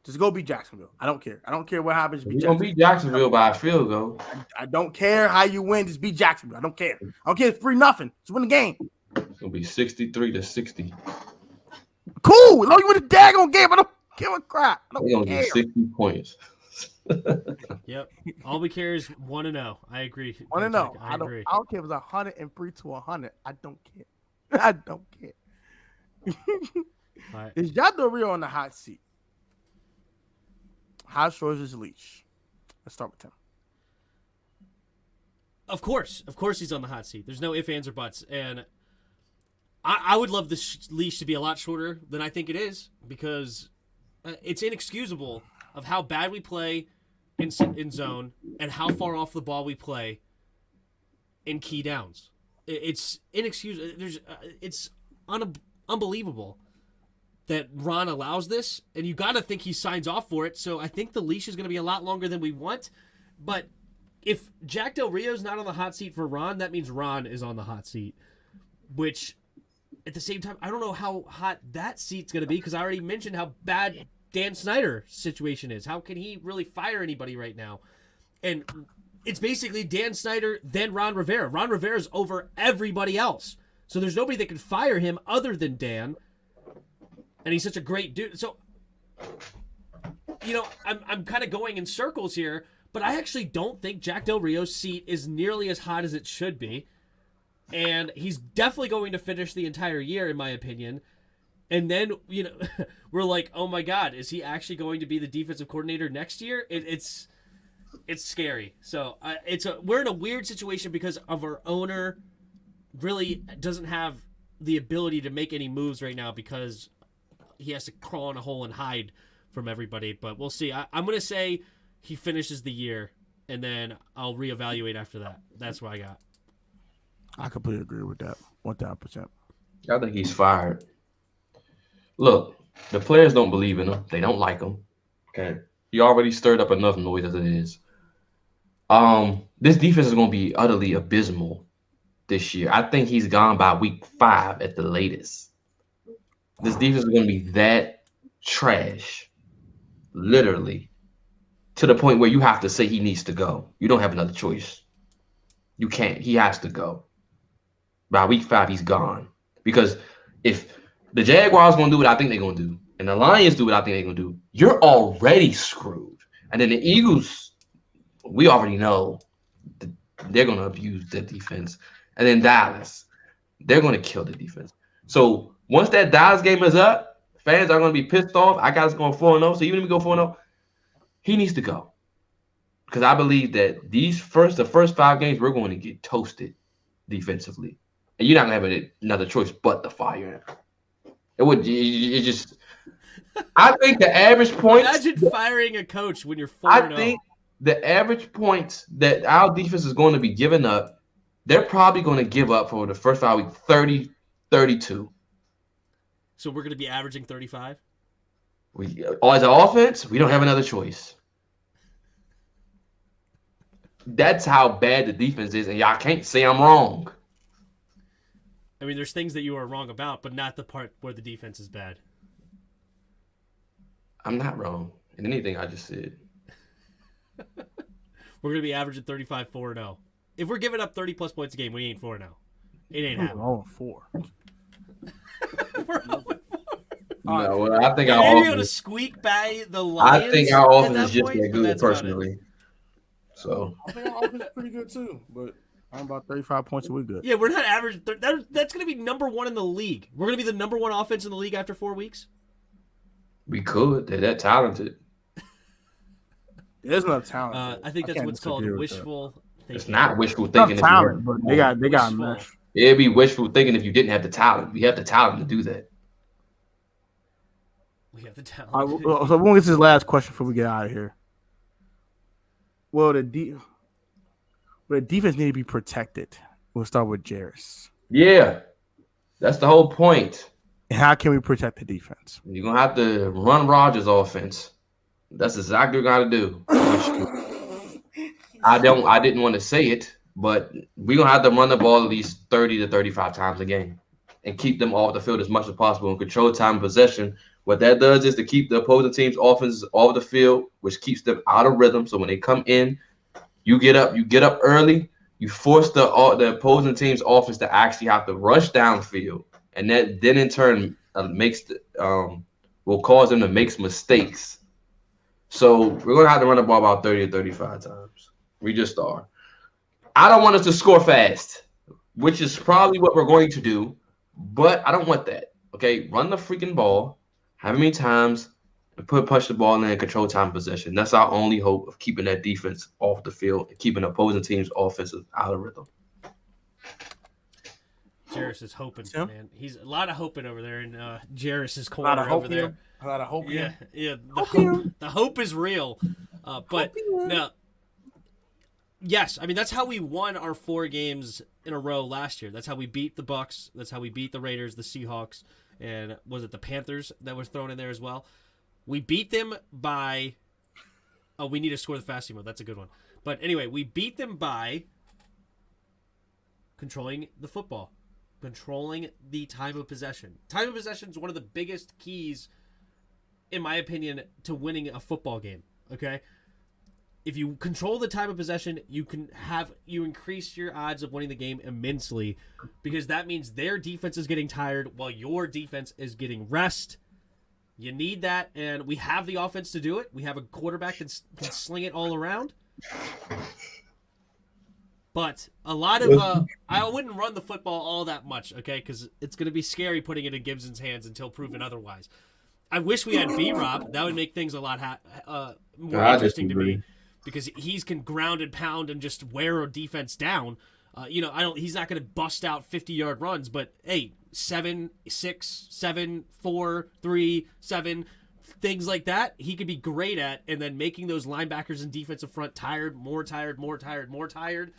Just go beat Jacksonville. I don't care. I don't care what happens. We're going to beat Jacksonville by a field goal. I don't care how you win. Just beat Jacksonville. I don't care. I don't care. It's 3-0. Just win the game. It's going to be 63-60. Cool. No, you win the daggone game. I don't give a crap. I don't care. We're going to get 60 points. Yep. All we care is 1-0. I agree. 1-0. I don't care if it's 103 to 100. I don't care. I don't care. Right. Is Yadoreo on the hot seat? How short is his leash? Let's start with Tim. Of course he's on the hot seat. There's no ifs, ands, or buts. And I would love this leash to be a lot shorter than I think it is because it's inexcusable of how bad we play in zone and how far off the ball we play in key downs. It's inexcusable. It's unbelievable. that Ron allows this, and you got to think he signs off for it. So I think the leash is going to be a lot longer than we want. But if Jack Del Rio's not on the hot seat for Ron, that means Ron is on the hot seat, which at the same time, I don't know how hot that seat's going to be because I already mentioned how bad Dan Snyder's situation is. How can he really fire anybody right now? And it's basically Dan Snyder, then Ron Rivera. Ron Rivera's over everybody else. So there's nobody that can fire him other than Dan. And he's such a great dude. So, I'm kind of going in circles here, but I actually don't think Jack Del Rio's seat is nearly as hot as it should be. And he's definitely going to finish the entire year, in my opinion. And then, we're like, oh my God, is he actually going to be the defensive coordinator next year? It's scary. So we're in a weird situation because of our owner really doesn't have the ability to make any moves right now because he has to crawl in a hole and hide from everybody. But we'll see. I'm going to say he finishes the year, and then I'll reevaluate after that. That's what I got. I completely agree with that. 1,000%. I think he's fired. Look, the players don't believe in him. They don't like him. Okay. He already stirred up enough noise as it is. This defense is going to be utterly abysmal this year. I think he's gone by week 5 at the latest. This defense is going to be that trash, literally, to the point where you have to say he needs to go. You don't have another choice. You can't. He has to go. By week 5, he's gone. Because if the Jaguars going to do what I think they're going to do, and the Lions do what I think they're going to do, you're already screwed. And then the Eagles, we already know they're going to abuse the defense. And then Dallas, they're going to kill the defense. So once that Dallas game is up, fans are going to be pissed off. I got us going 4-0. So even if we go 4-0, he needs to go. Because I believe that the first 5 games, we're going to get toasted defensively. And you're not going to have another choice but to fire him. I think the average points. Imagine firing a coach when you're 4-0. I think the average points that our defense is going to be giving up, they're probably going to give up for the first 5 weeks 30, 32. So we're going to be averaging 35? As an offense, we don't have another choice. That's how bad the defense is, and y'all can't say I'm wrong. I mean, there's things that you are wrong about, but not the part where the defense is bad. I'm not wrong in anything I just said. We're going to be averaging 35, 4-0. If we're giving up 30-plus points a game, we ain't 4-0. It ain't happening. We're 4. We're 0-4. No, I think our our offense to squeak by the Lions. I think our offense is just that good, personally. So I think our offense is pretty good too, but I'm about 35 points and we're good. Yeah, we're not average. That's going to be number 1 in the league. We're going to be the number 1 offense in the league after 4 weeks. We could. They're that talented. There's no talent. I think that's what's called wishful thinking. It's not wishful thinking. Not talent, but they got mesh. It'd be wishful thinking if you didn't have the talent. We have the talent to do that. We have the talent. So we'll get to this last question before we get out of here. Well, the defense need to be protected. We'll start with Jeris. Yeah, that's the whole point. And how can we protect the defense? You're gonna have to run Rodgers' offense. That's exactly what we gotta do. I didn't want to say it, but we're gonna have to run the ball at least 30 to 35 times a game and keep them off the field as much as possible and control time of possession. What that does is to keep the opposing team's offenses off the field, which keeps them out of rhythm. So when they come in, you get up early, you force the opposing team's offense to actually have to rush downfield, and that then in turn will cause them to make mistakes. So we're gonna have to run the ball about 30 to 35 times. We just are. I don't want us to score fast, which is probably what we're going to do, but I don't want that. Okay, run the freaking ball. How many times and push the ball in and control time possession? That's our only hope of keeping that defense off the field and keeping the opposing team's offenses out of rhythm. Jeris is hoping, man. He's a lot of hoping over there in Jeris's corner over there. A lot of hope. Yeah. The hope is real. But now, yes, I mean that's how we won our 4 games in a row last year. That's how we beat the Bucs. That's how we beat the Raiders, the Seahawks, and was it the Panthers that was thrown in there as well? We beat them by. Oh, we need to score the fast emo. That's a good one. But anyway, we beat them by controlling the football, controlling the time of possession. Time of possession is one of the biggest keys, in my opinion, to winning a football game. Okay, if you control the time of possession, you increase your odds of winning the game immensely, because that means their defense is getting tired while your defense is getting rest. You need that, and we have the offense to do it. We have a quarterback that can sling it all around. But a lot of I wouldn't run the football all that much, okay? Because it's going to be scary putting it in Gibson's hands until proven otherwise. I wish we had B-Rob. That would make things a lot more interesting to me, because he's can ground and pound and just wear a defense down. He's not going to bust out 50-yard runs, but hey, 7, 6, 7, 4, 3, 7, things like that, he could be great at, and then making those linebackers and defensive front tired, more tired, more tired, more tired.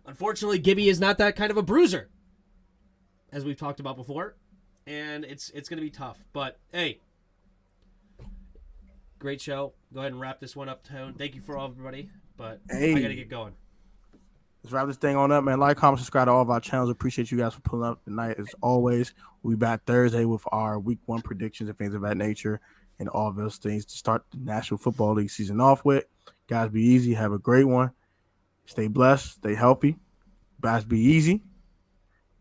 Unfortunately, Gibby is not that kind of a bruiser, as we've talked about before, and it's going to be tough. But hey, great show. Go ahead and wrap this one up, Tone. Thank you for all, everybody, but I got to get going. Let's wrap this thing on up, man. Like, comment, subscribe to all of our channels. Appreciate you guys for pulling up tonight. As always, we'll be back Thursday with our Week 1 predictions and things of that nature, and all of those things to start the National Football League season off with. Guys, be easy. Have a great one. Stay blessed. Stay healthy. Guys, be easy.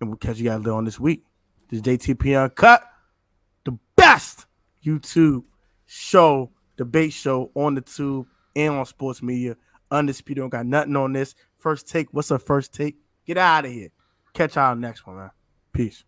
And we'll catch you guys later on this week. This is JTP UnCut, the best YouTube show, debate show on the tube and on sports media. Undisputed. Don't got nothing on this. First take. What's our first take? Get out of here. Catch y'all next one, man. Peace.